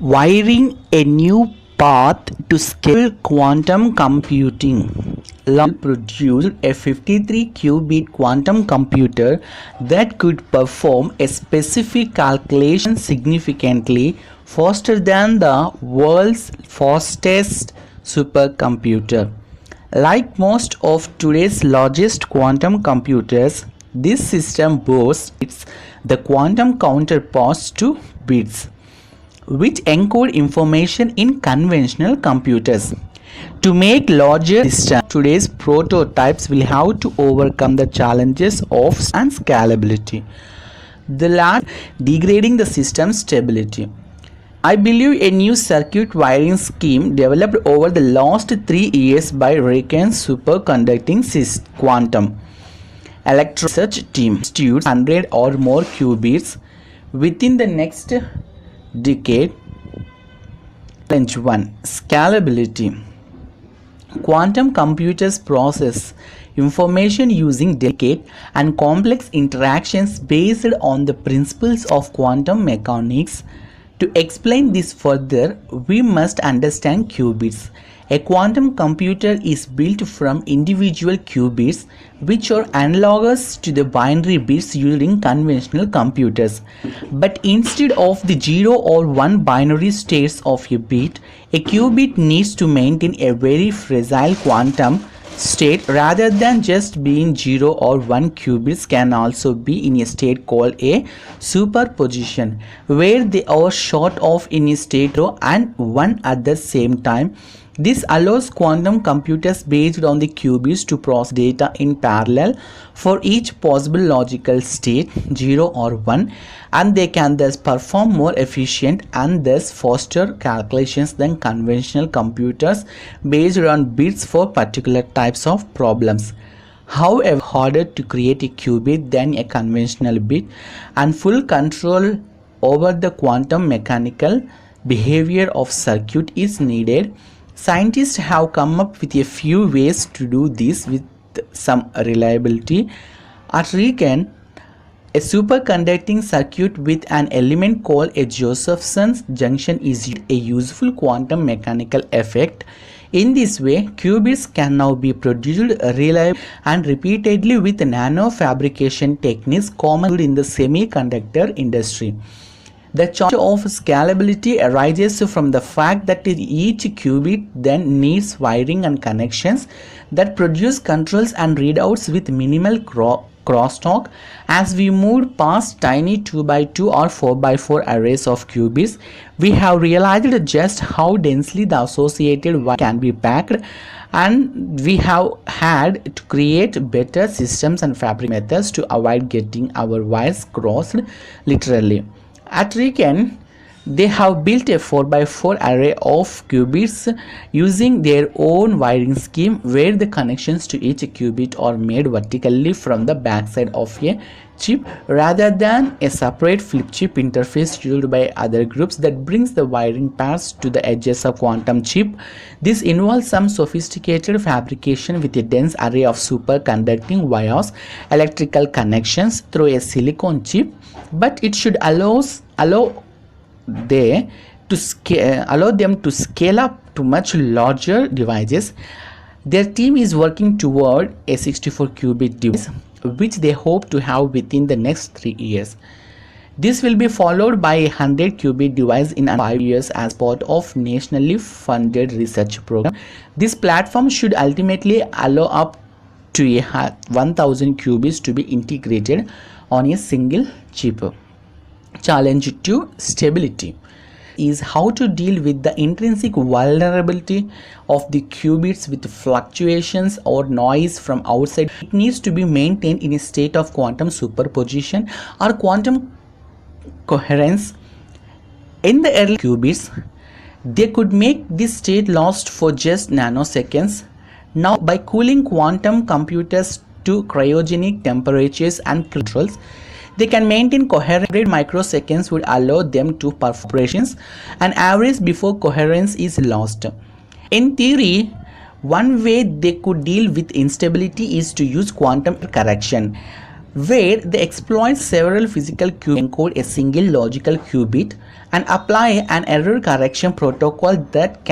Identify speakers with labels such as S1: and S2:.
S1: Wiring a new path to scale quantum computing. Lal produced a 53-qubit quantum computer that could perform a specific calculation significantly faster than the world's fastest supercomputer. Like most of today's largest quantum computers, this system boasts the quantum counterparts to bits, which encode information in conventional computers. To make larger systems, today's prototypes will have to overcome the challenges of and scalability, the latter degrading the system's stability. I believe a new circuit wiring scheme developed over the last 3 years by Riken Superconducting Quantum Electro Research Team institutes 100 or more qubits within the next decade. Challenge 1: Scalability. Quantum computers process information using delicate and complex interactions based on the principles of quantum mechanics. To explain this further, we must understand qubits. A quantum computer is built from individual qubits, which are analogous to the binary bits used in conventional computers. But instead of the 0 or 1 binary states of a bit, a qubit needs to maintain a very fragile quantum state. Rather than just being 0 or 1, qubits can also be in a state called a superposition, where they are short of in a state 0 and 1 at the same time. This allows quantum computers based on the qubits to process data in parallel for each possible logical state, 0 or 1, and they can thus perform more efficient and thus faster calculations than conventional computers based on bits for particular types of problems. However, harder to create a qubit than a conventional bit, and full control over the quantum mechanical behavior of circuit is needed. Scientists have come up with a few ways to do this with some reliability. At Riken, a superconducting circuit with an element called a Josephson's junction is a useful quantum mechanical effect. In this way, qubits can now be produced reliably and repeatedly with nano-fabrication techniques common in the semiconductor industry. The challenge of scalability arises from the fact that each qubit then needs wiring and connections that produce controls and readouts with minimal crosstalk. As we move past tiny 2x2 or 4x4 arrays of qubits, we have realized just how densely the associated wire can be packed, and we have had to create better systems and fabric methods to avoid getting our wires crossed literally. At Riken, they have built a 4x4 array of qubits using their own wiring scheme, where the connections to each qubit are made vertically from the backside of a chip rather than a separate flip chip interface used by other groups that brings the wiring pairs to the edges of quantum chip. This involves some sophisticated fabrication with a dense array of superconducting wires, electrical connections through a silicon chip, but it should allow them to scale up to much larger devices. Their team is working toward a 64-qubit device, which they hope to have within the next 3 years. This will be followed by a 100-qubit device in 5 years as part of nationally funded research program. This platform should ultimately allow up to 1,000 qubits to be integrated on a single chip. Challenge 2: Stability is how to deal with the intrinsic vulnerability of the qubits with fluctuations or noise from outside. It needs to be maintained in a state of quantum superposition or quantum coherence. In the early qubits, they could make this state last for just nanoseconds. Now, by cooling quantum computers to cryogenic temperatures and controls, they can maintain coherence. Microseconds would allow them to perform operations an average before coherence is lost. In theory, one way they could deal with instability is to use quantum correction, where they exploit several physical qubits to encode a single logical qubit and apply an error correction protocol that